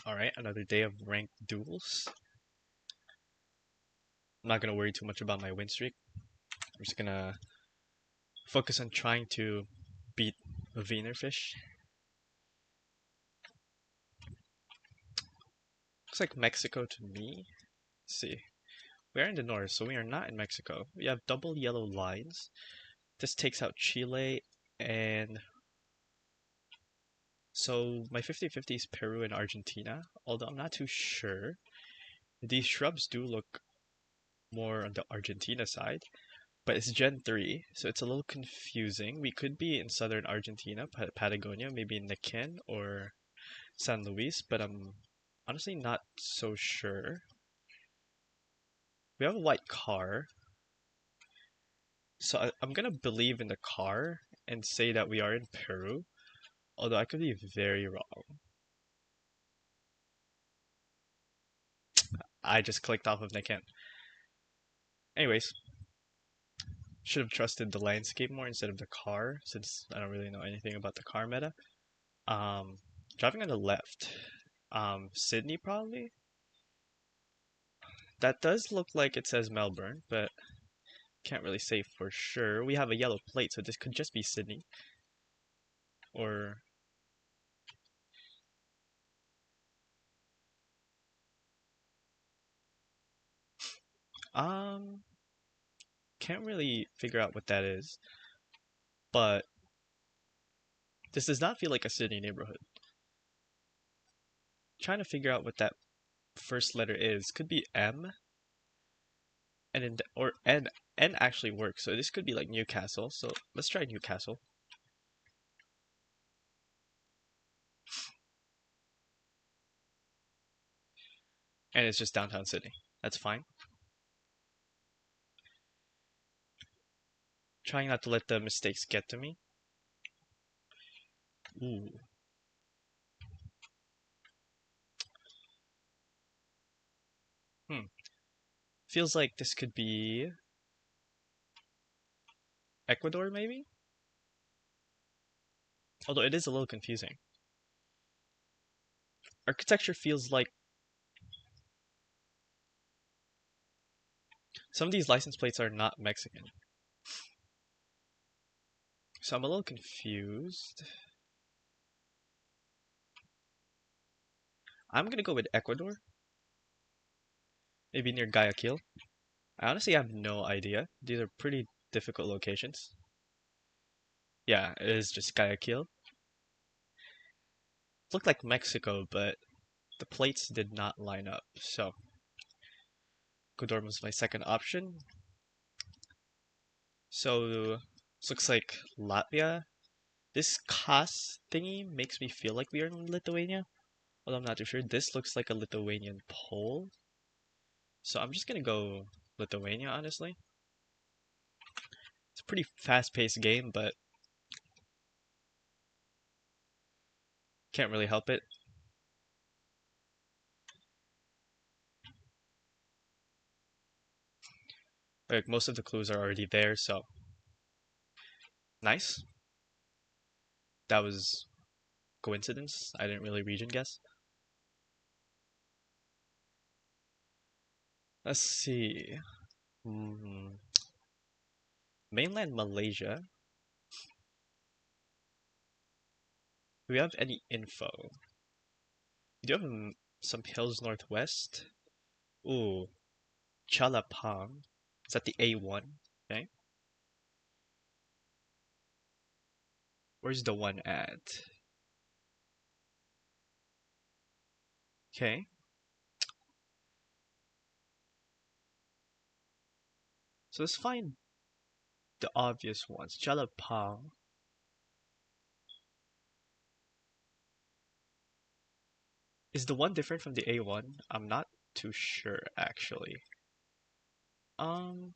Alright, another day of ranked duels. I'm not gonna worry too much about my win streak. I'm just gonna focus on trying to beat a Wienerfish. Looks like Mexico to me. Let's see. We are in the north, so we are not in Mexico. We have double yellow lines. This takes out Chile, and so my 50-50 is Peru and Argentina, although I'm not too sure. These shrubs do look more on the Argentina side, but it's Gen 3, so it's a little confusing. We could be in southern Argentina, Patagonia, maybe in Nequén or San Luis, but I'm honestly not so sure. We have a white car, so I'm gonna believe in the car and say that we are in Peru, although I could be very wrong. I just clicked off of Nequén. Anyways, should have trusted the landscape more instead of the car, since I don't really know anything about the car meta. Um, Driving on the left. Sydney probably? That does look like it says Melbourne, but can't really say for sure. We have a yellow plate, so this could just be Sydney. Or um can't really figure out what that is. But this does not feel like a Sydney neighborhood. Trying to figure out what that first letter is. Could be M and or N actually works. So this could be like Newcastle. So let's try Newcastle. And it's just downtown Sydney. That's fine. Trying not to let the mistakes get to me. Ooh. Feels like this could be Ecuador, maybe? Although it is a little confusing. Architecture feels like some of these license plates are not Mexican. So I'm a little confused. I'm gonna go with Ecuador. Maybe near Guayaquil. I honestly have no idea. These are pretty difficult locations. Yeah, it is just Guayaquil. Looked like Mexico, but the plates did not line up. So Ecuador was my second option. So this looks like Latvia. This Kas thingy makes me feel like we are in Lithuania. Although I'm not too sure. This looks like a Lithuanian pole. So I'm just gonna go Lithuania, honestly. It's a pretty fast-paced game, but can't really help it. Like most of the clues are already there, so nice. That was coincidence. I didn't really region guess. Let's see. Hmm. Mainland Malaysia. Do we have any info? We do have some hills northwest. Ooh, Chalapang. Is that the A1? Okay. Where's the one at? Okay. So let's find the obvious ones. Chalapang. Is the one different from the A1? I'm not too sure actually. Um,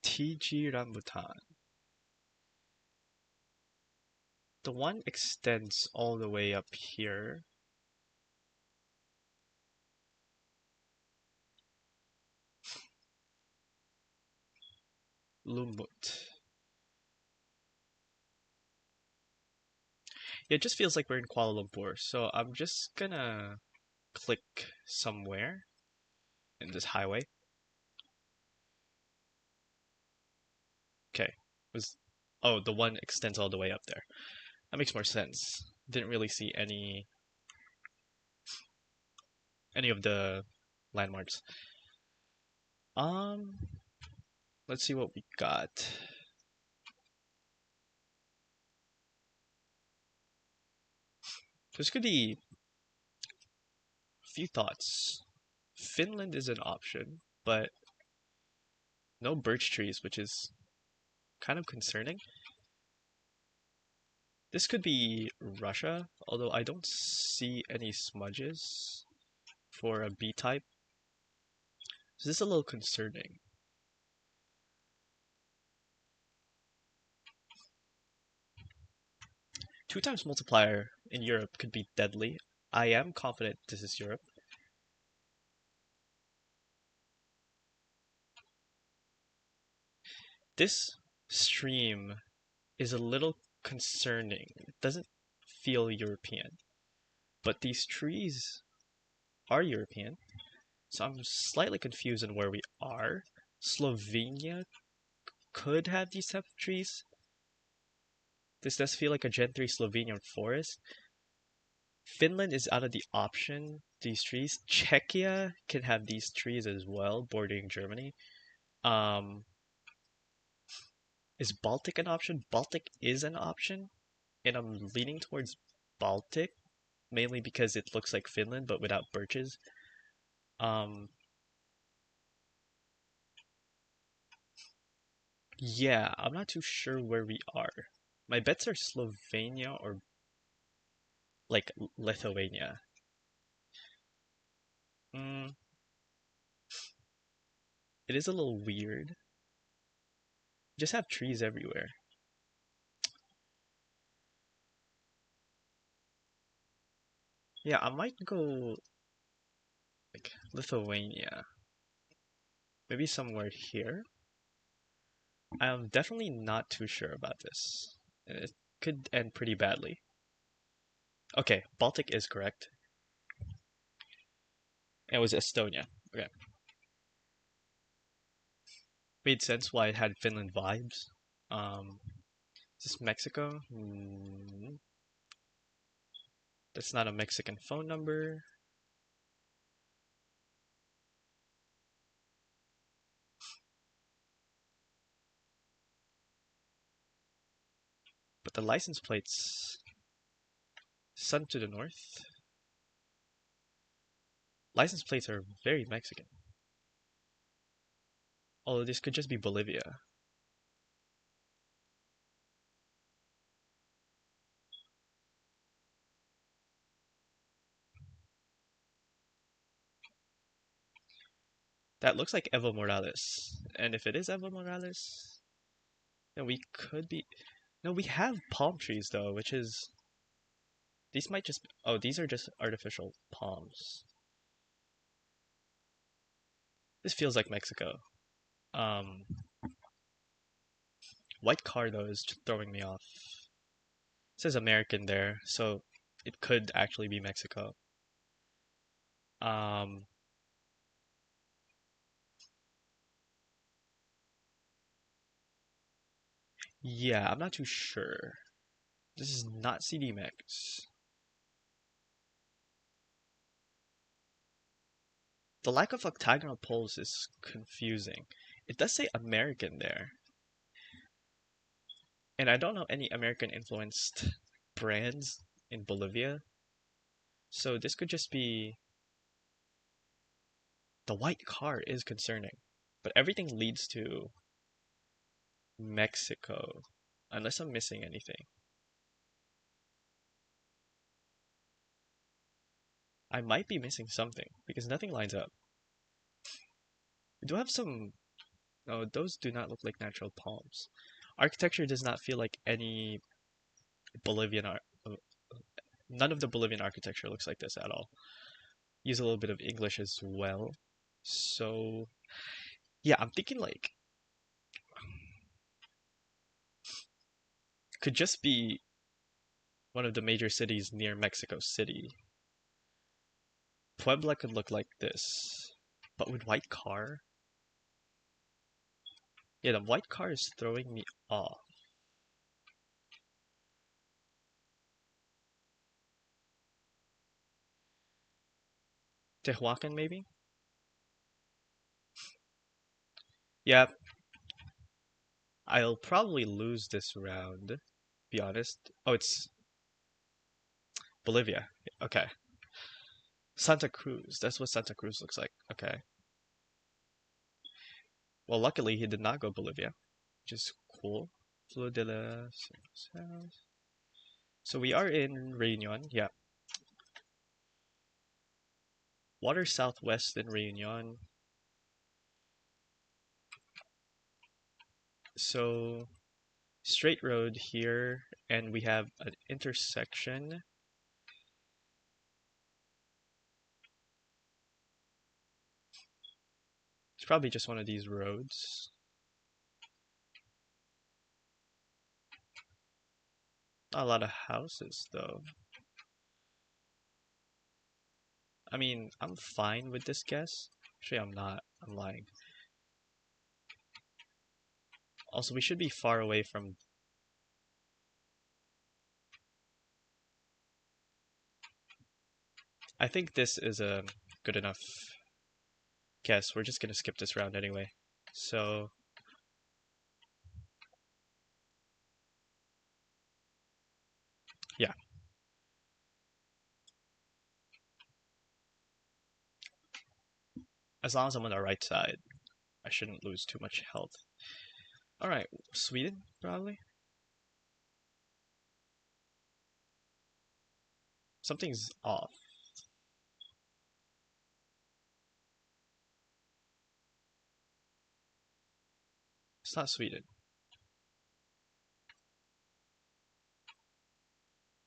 TG Rambutan. The one extends all the way up here. Lumut. It just feels like we're in Kuala Lumpur, so I'm just gonna click somewhere in this highway. Okay. Was Oh, the one extends all the way up there. That makes more sense. Didn't really see any of the landmarks. Um, let's see what we got. This could be a few thoughts. Finland is an option, but no birch trees, which is kind of concerning. This could be Russia, although I don't see any smudges for a B type. So this is a little concerning. Two times multiplier in Europe could be deadly. I am confident this is Europe. This stream is a little concerning. It doesn't feel European, but these trees are European, so I'm slightly confused on where we are. Slovenia could have these type of trees. This does feel like a Gen 3 Slovenian forest. Finland is out of the option, these trees. Czechia can have these trees as well, bordering Germany. Um, is Baltic an option? Baltic is an option, and I'm leaning towards Baltic, mainly because it looks like Finland but without birches. Um, yeah, I'm not too sure where we are. My bets are Slovenia or like Lithuania. Mm, it is a little weird. Just have trees everywhere. Yeah, I might go like Lithuania. Maybe somewhere here. I'm definitely not too sure about this. It could end pretty badly. Okay, Baltic is correct. It was Estonia. Okay. Made sense why it had Finland vibes. Is this Mexico? That's not a Mexican phone number. But the license plates, sun to the north. License plates are very Mexican. Although this could just be Bolivia. That looks like Evo Morales. And if it is Evo Morales, then we could be... No, we have palm trees though, which is... These might just... Oh, these are just artificial palms. This feels like Mexico. Um, White car though is just throwing me off. It says American there, so it could actually be Mexico. Um, yeah, I'm not too sure. This is not CDMX. The lack of octagonal poles is confusing. It does say American there. And I don't know any American influenced brands in Bolivia. So this could just be... The white car is concerning. But everything leads to Mexico. Unless I'm missing anything. I might be missing something because nothing lines up. We do have some... No, those do not look like natural palms. Architecture does not feel like any Bolivian art. None of the Bolivian architecture looks like this at all. Use a little bit of English as well. So, yeah, I'm thinking like could just be one of the major cities near Mexico City. Puebla could look like this, but with white car? Yeah, the white car is throwing me off. Tehuacan, maybe? Yeah, I'll probably lose this round, be honest. Oh, it's Bolivia. Okay. Santa Cruz. That's what Santa Cruz looks like. Okay. Well, luckily he did not go Bolivia, which is cool. Flor de la... So we are in Reunion. Yeah. Water southwest in Reunion. So straight road here, and we have an intersection. It's probably just one of these roads. Not a lot of houses, though. I mean, I'm fine with this guess. Actually, I'm not. I'm lying. Also, we should be far away from... I think this is a good enough guess. We're just gonna skip this round anyway. So... yeah. As long as I'm on the right side, I shouldn't lose too much health. Alright, Sweden, probably? Something's off. It's not Sweden.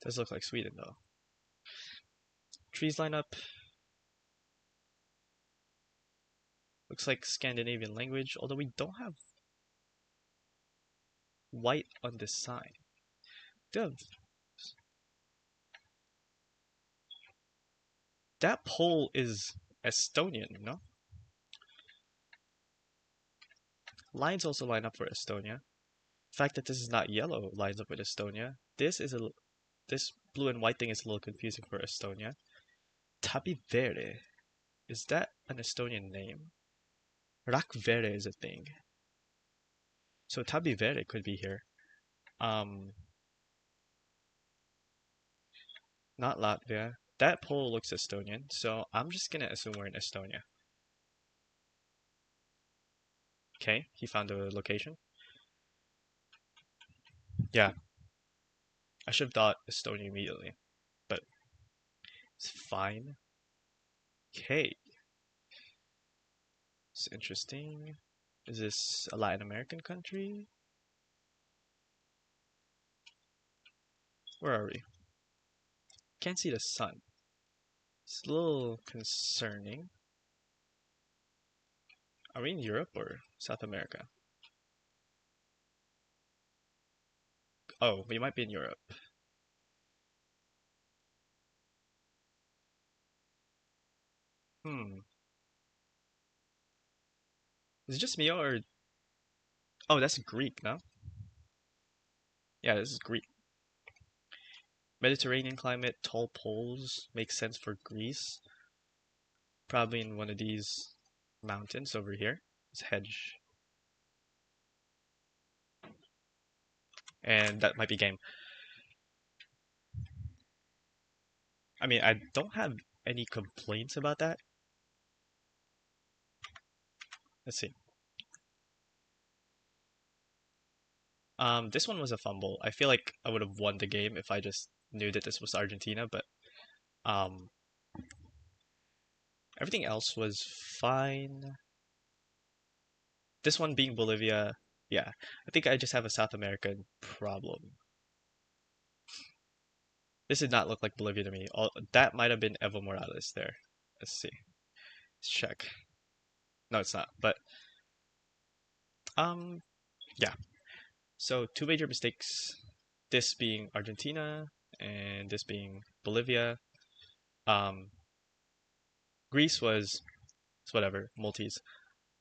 Does look like Sweden, though. Trees line up. Looks like Scandinavian language, although we don't have white on this sign. That pole is Estonian, no? Lines also line up for Estonia. The fact that this is not yellow lines up with Estonia. This blue and white thing is a little confusing for Estonia. Tabivere. Is that an Estonian name? Rakvere is a thing. So Tabivere could be here. Not Latvia. That pole looks Estonian, so I'm just gonna assume we're in Estonia. Okay, he found the location. Yeah, I should have thought Estonia immediately, but it's fine. Okay, it's interesting. Is this a Latin American country? Where are we? Can't see the sun. It's a little concerning. Are we in Europe or South America? Oh, we might be in Europe. Hmm. Is it just me or... Oh, that's Greek, no? Yeah, this is Greek. Mediterranean climate, tall poles, makes sense for Greece. Probably in one of these mountains over here. This hedge. And that might be game. I mean, I don't have any complaints about that. Let's see. This one was a fumble. I feel like I would have won the game if I just knew that this was Argentina, but um, everything else was fine. This one being Bolivia, yeah. I think I just have a South American problem. This did not look like Bolivia to me. That might have been Evo Morales there. Let's see. Let's check. No, it's not. But yeah. So two major mistakes. This being Argentina and this being Bolivia. Um, Greece was it's whatever, Maltese.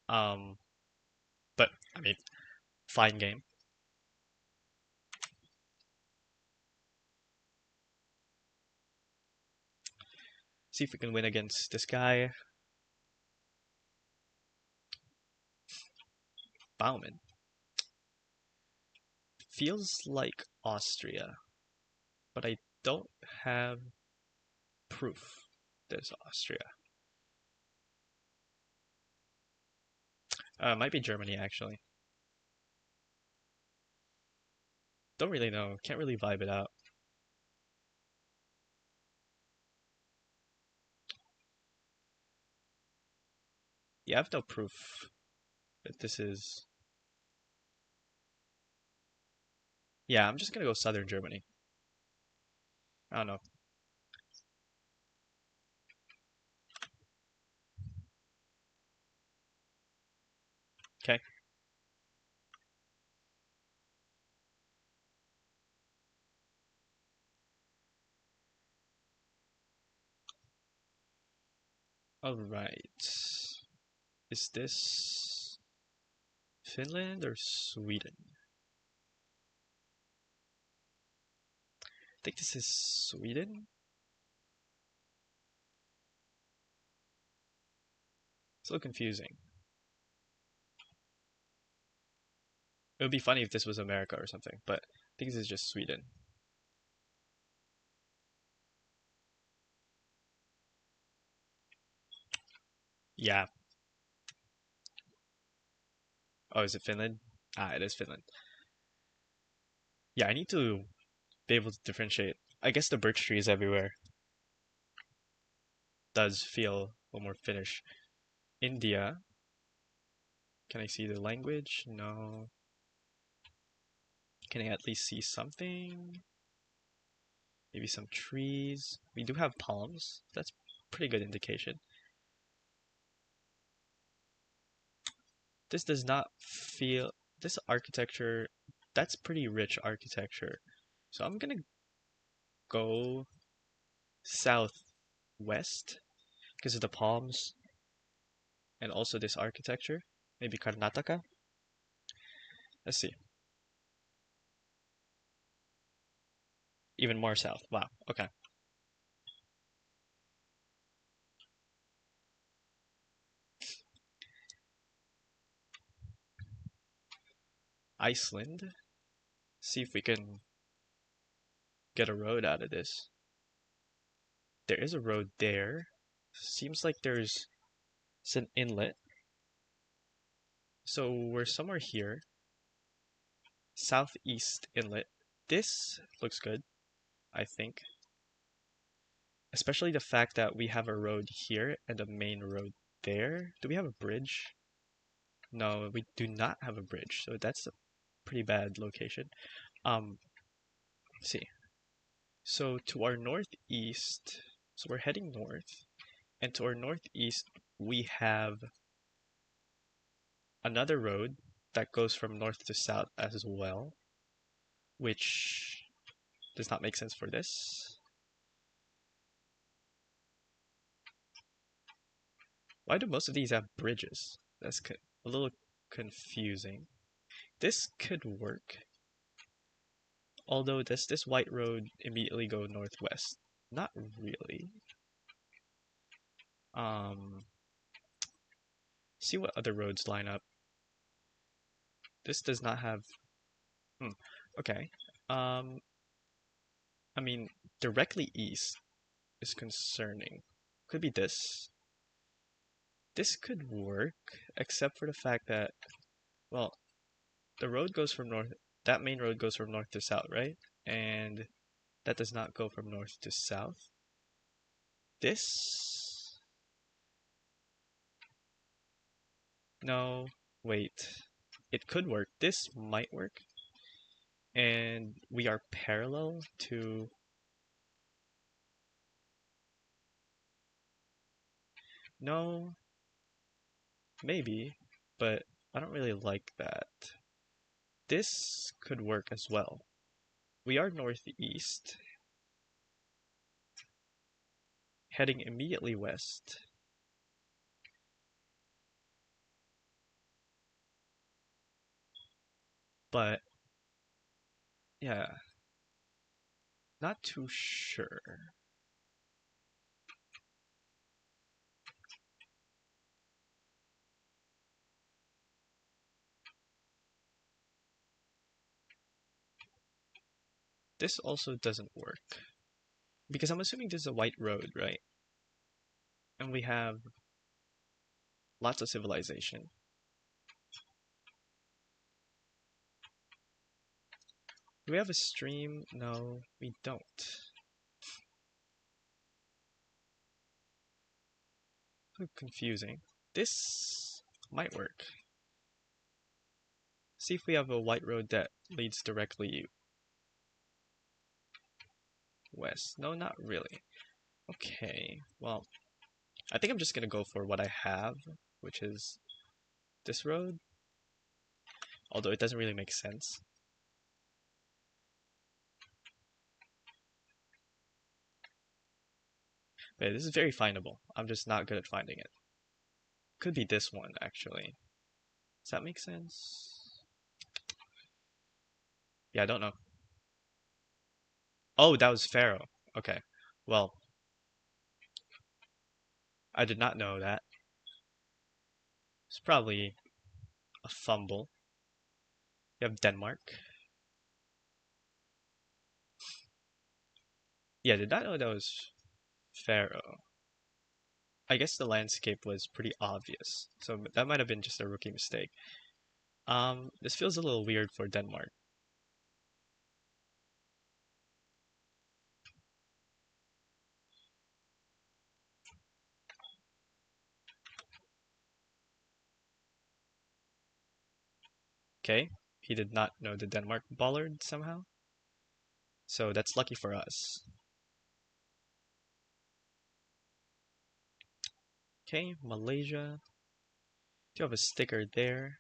Um, but I mean, fine game. See if we can win against this guy. Bauman. Feels like Austria, but I don't have proof there's Austria. Might be Germany actually. Don't really know. Can't really vibe it out. Yeah, I have no proof that this is. Yeah, I'm just gonna go southern Germany. I don't know. Okay. All right. Is this Finland or Sweden? I think this is Sweden. It's a little confusing. It would be funny if this was America or something, but I think this is just Sweden. Yeah. Oh, is it Finland? Ah, it is Finland. Yeah, I need to be able to differentiate. I guess the birch trees everywhere does feel a little more Finnish. India. Can I see the language? No. Can I at least see something? Maybe some trees. We do have palms. That's pretty good indication. This does not feel this architecture. That's pretty rich architecture. So I'm gonna go southwest because of the palms and also this architecture. Maybe Karnataka. Let's see. Even more south. Wow. Okay. Iceland. See if we can get a road out of this. There is a road there. Seems like it's an inlet. So we're somewhere here. Southeast inlet. This looks good, I think. Especially the fact that we have a road here and a main road there. Do we have a bridge? No, we do not have a bridge, so that's a pretty bad location. Let's see. So to our northeast, so we're heading north, and to our northeast we have another road that goes from north to south as well, which does not make sense for this. Why do most of these have bridges? That's a little confusing. This could work. Although does this white road immediately go northwest? Not really. Um, see what other roads line up. This does not have. Okay. Um, I mean, directly east is concerning. Could be this. This could work, except for the fact that, well, the road goes from north. That main road goes from north to south, right? And that does not go from north to south. This. No, wait. It could work. This might work. And we are parallel to. No, maybe, but I don't really like that. This could work as well. We are northeast, heading immediately west. But yeah, not too sure. This also doesn't work. Because I'm assuming this is a white road, right? And we have lots of civilization. Do we have a stream? No, we don't. So confusing. This might work. See if we have a white road that leads directly west. No, not really. Okay, well, I think I'm just gonna go for what I have, which is this road. Although it doesn't really make sense. But this is very findable. I'm just not good at finding it. Could be this one, actually. Does that make sense? Yeah, I don't know. Oh, that was Faroe. Okay. Well, I did not know that. It's probably a fumble. You have Denmark. Yeah, did not know that was Faroe. I guess the landscape was pretty obvious, so that might have been just a rookie mistake. This feels a little weird for Denmark. Okay, he did not know the Denmark bollard somehow, so that's lucky for us. Okay, Malaysia. Do you have a sticker there?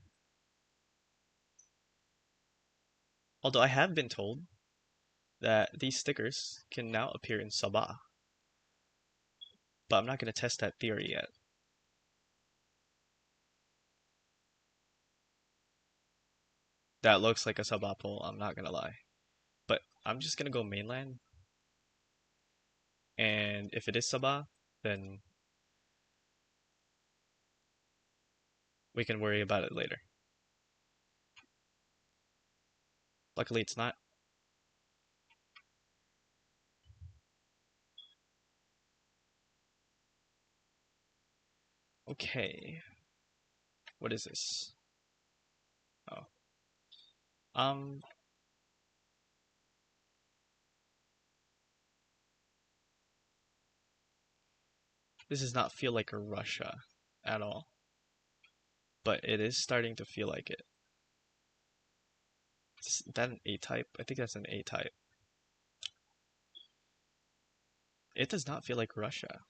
Although I have been told that these stickers can now appear in Sabah, but I'm not going to test that theory yet. That looks like a Sabah pole, I'm not going to lie. But I'm just going to go mainland, and if it is Sabah, then we can worry about it later. Luckily it's not. Okay. What is this? Oh. Um, this does not feel like a Russia at all. But it is starting to feel like it. Is that an A-type? I think that's an A-type. It does not feel like Russia.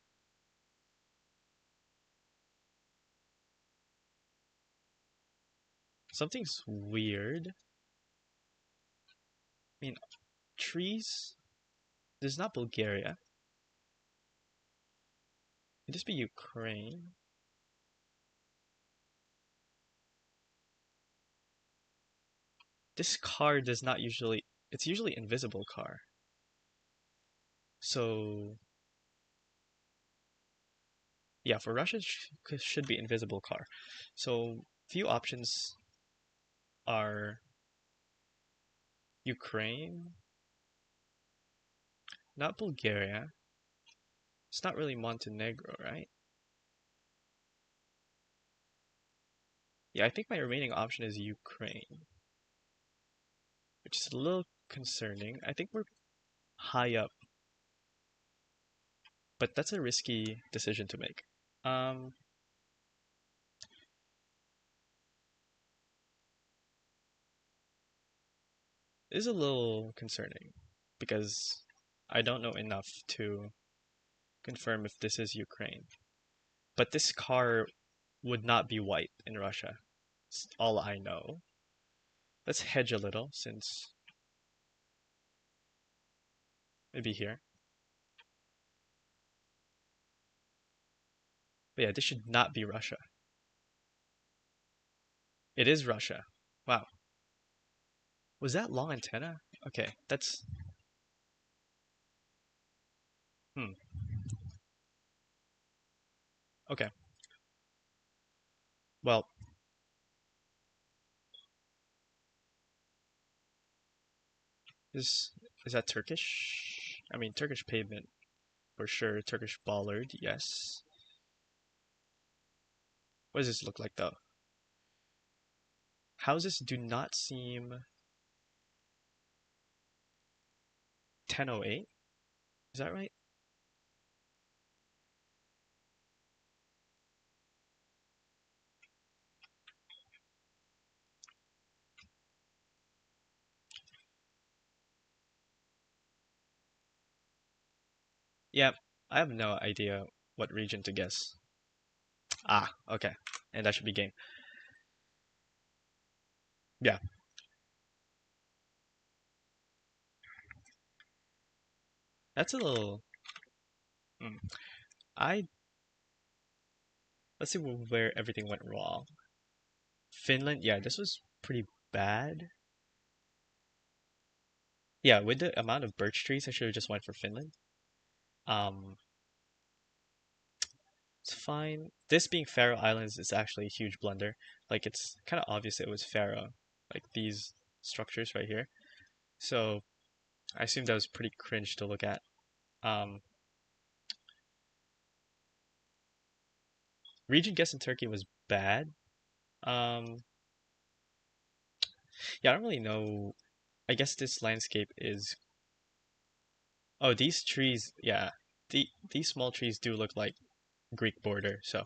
Something's weird. I mean, trees? This is not Bulgaria. Could this be Ukraine? This car does not usually... It's usually invisible car. So... Yeah, for Russia, it should be invisible car. So, few options are Ukraine, not Bulgaria. It's not really Montenegro, right? Yeah, I think my remaining option is Ukraine, which is a little concerning. I think we're high up, but that's a risky decision to make. Um, it is a little concerning because I don't know enough to confirm if this is Ukraine. But this car would not be white in Russia. It's all I know. Let's hedge a little since maybe here. But yeah, this should not be Russia. It is Russia. Wow. Was that long antenna? Okay, that's hmm. Okay. Well, is is that Turkish? I mean, Turkish pavement for sure. Turkish bollard, yes. What does this look like though? Houses do not seem 1008. Is that right? Yeah, I have no idea what region to guess. Ah, okay. And that should be game. Yeah. That's a little hmm. I Let's see where everything went wrong. Finland, yeah, this was pretty bad. Yeah, with the amount of birch trees, I should have just went for Finland. Um, it's fine. This being Faroe Islands is actually a huge blunder. Like it's kind of obvious it was Faroe, like these structures right here. So I assume that was pretty cringe to look at. Um, region guess in Turkey was bad. Um, yeah, I don't really know. I guess this landscape is. Oh, these trees. Yeah, these small trees do look like Greek border, so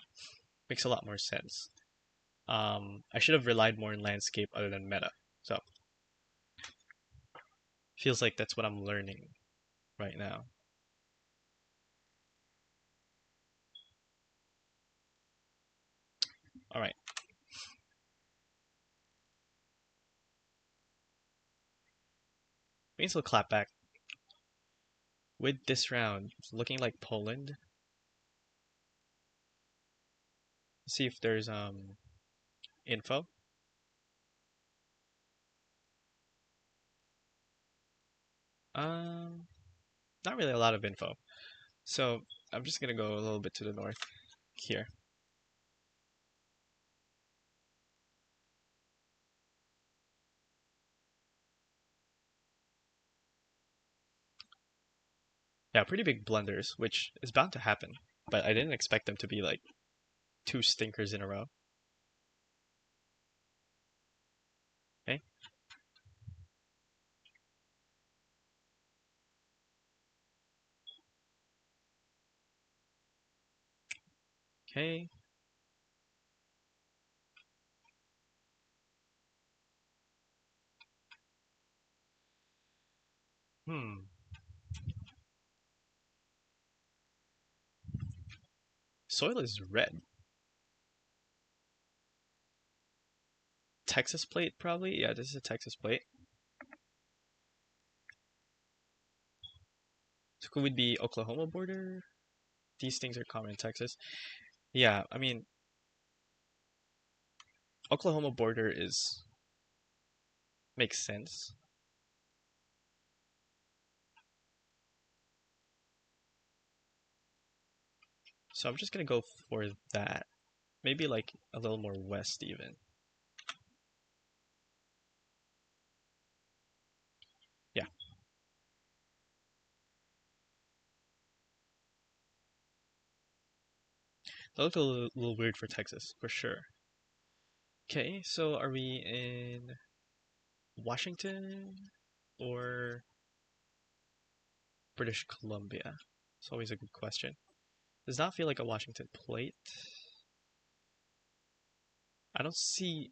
makes a lot more sense. I should have relied more on landscape other than meta. So feels like that's what I'm learning right now. All right, means we'll clap back with this round. It's looking like Poland. See if there's info. Um, Not really a lot of info. So I'm just gonna go a little bit to the north here. Yeah, pretty big blunders, which is bound to happen, but I didn't expect them to be like two stinkers in a row. Okay, okay. Hmm. Soil is red. Texas plate, probably. Yeah, this is a Texas plate. So could it be Oklahoma border? These things are common in Texas. Yeah, I mean, Oklahoma border is makes sense. So I'm just gonna go for that. Maybe like a little more west even. Yeah, that looked little weird for Texas, for sure. Okay, so are we in Washington or British Columbia? It's always a good question. Does not feel like a Washington plate. I don't see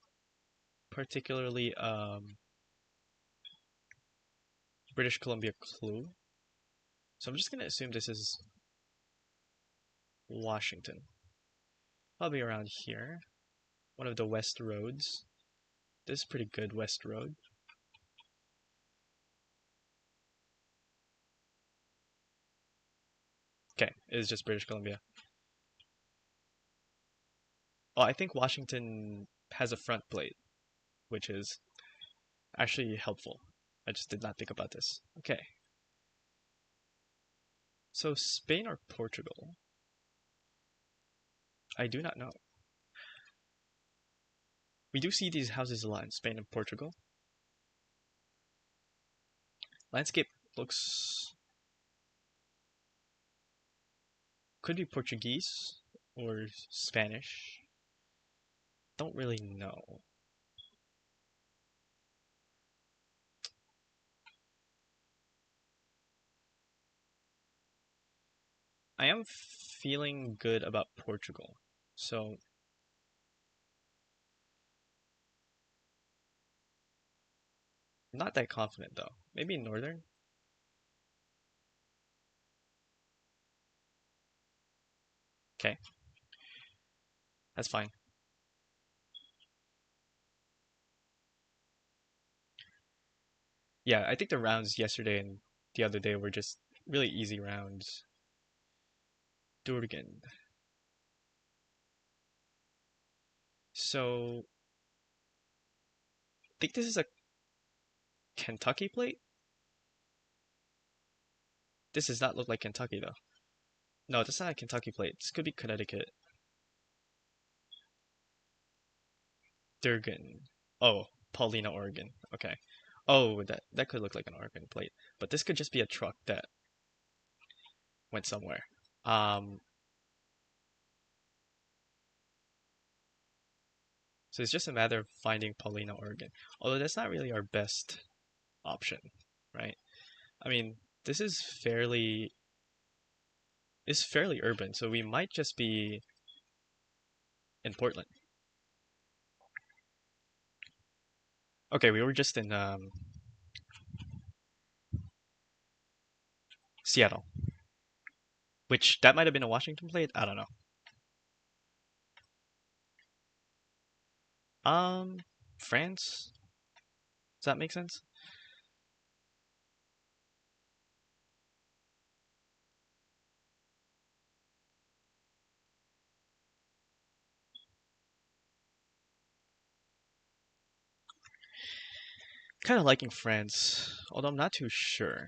particularly British Columbia clue. So I'm just gonna assume this is Washington. Probably around here. One of the west roads. This is pretty good west road. Okay, it is just British Columbia. Oh, I think Washington has a front plate, which is actually helpful. I just did not think about this. Okay, so Spain or Portugal? I do not know. We do see these houses a lot in Spain and Portugal. Landscape looks could be Portuguese or Spanish. Don't really know. I am feeling good about Portugal. So, not that confident though. Maybe Northern? Okay, that's fine. Yeah, I think the rounds yesterday and the other day were just really easy rounds. Durgan. So, I think this is a Kentucky plate? This does not look like Kentucky though. No, this is not a Kentucky plate. This could be Connecticut. Durgan. Oh, Paulina, Oregon. Okay. Oh, that could look like an Oregon plate, but this could just be a truck that went somewhere. Um, so it's just a matter of finding Paulina, Oregon. Although that's not really our best option, right? I mean, this is fairly urban, so we might just be in Portland. Okay, we were just in Seattle, which that might have been a Washington plate. I don't know. Um, France. Does that make sense? Kind of liking France, although I'm not too sure.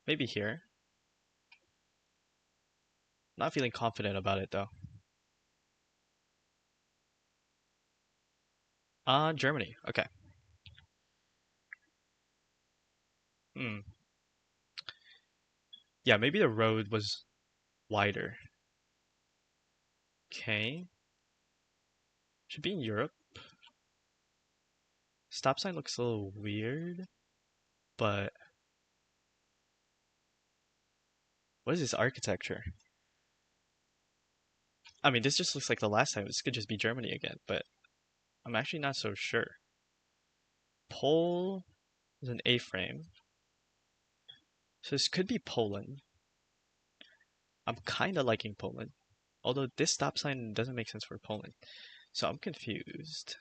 Maybe here. Not feeling confident about it though. Germany. Okay. Hmm. Yeah, maybe the road was wider. Okay. Should be in Europe. Stop sign looks a little weird, but what is this architecture? I mean, this just looks like the last time. This could just be Germany again, but I'm actually not so sure. Pole is an A-frame, so this could be Poland. I'm kind of liking Poland, although this stop sign doesn't make sense for Poland, so I'm confused.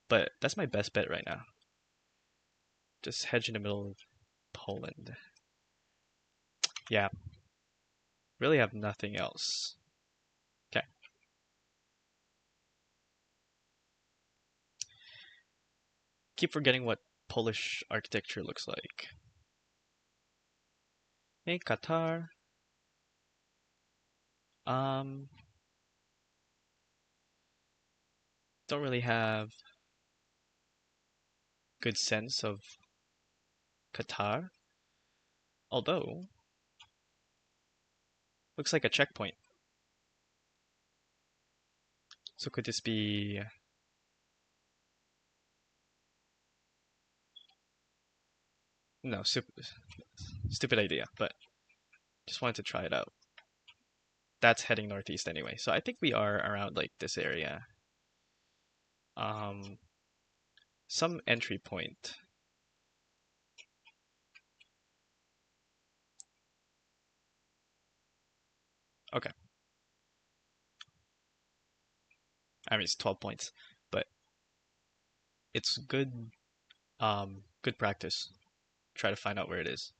But that's my best bet right now. Just hedge in the middle of Poland. Yeah, really have nothing else. Okay, keep forgetting what Polish architecture looks like. Hey, Qatar. Um, don't really have good sense of Qatar, although looks like a checkpoint. So could this be no stupid idea, but just wanted to try it out. That's heading northeast anyway, so I think we are around like this area. Um, some entry point. Okay, I mean it's 12 points, but it's good practice. Try to find out where it is.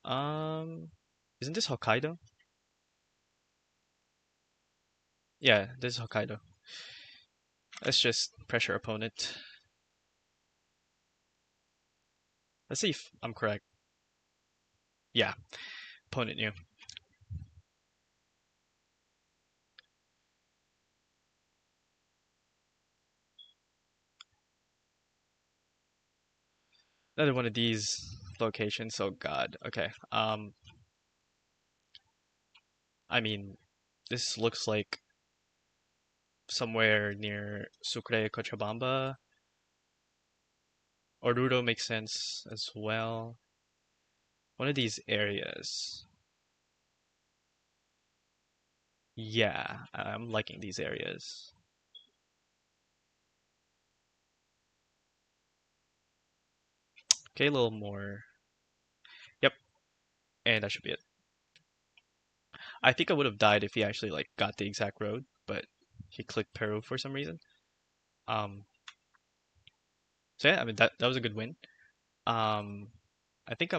Um, isn't this Hokkaido? Yeah, this is Hokkaido. Let's just pressure opponent. Let's see if I'm correct. Yeah, opponent knew. Another one of these locations. Oh God. Okay. I mean, this looks like somewhere near Sucre, Cochabamba. Oruro makes sense as well. One of these areas. Yeah, I'm liking these areas. Okay, a little more. Yep, and that should be it. I think I would have died if he actually like got the exact road, but he clicked Peru for some reason. Um, so yeah, I mean that was a good win. Um, I think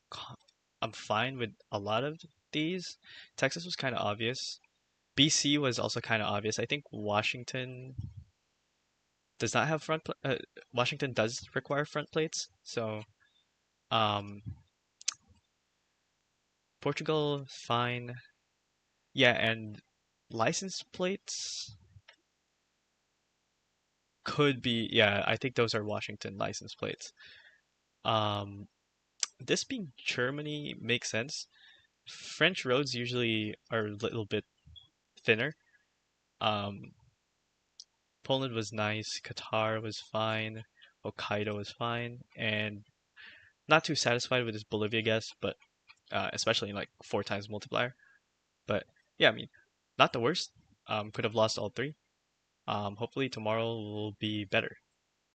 co- I'm fine with a lot of these. Texas was kind of obvious. BC was also kind of obvious. I think Washington does not have Washington does require front plates, so um, Portugal fine. Yeah, and license plates could be. Yeah, I think those are Washington license plates. Um, this being Germany makes sense. French roads usually are a little bit thinner. Um, Poland was nice. Qatar was fine. Hokkaido was fine, and not too satisfied with this Bolivia guess, but especially in like four times multiplier. But yeah, I mean, not the worst. Could have lost all three. Hopefully tomorrow will be better.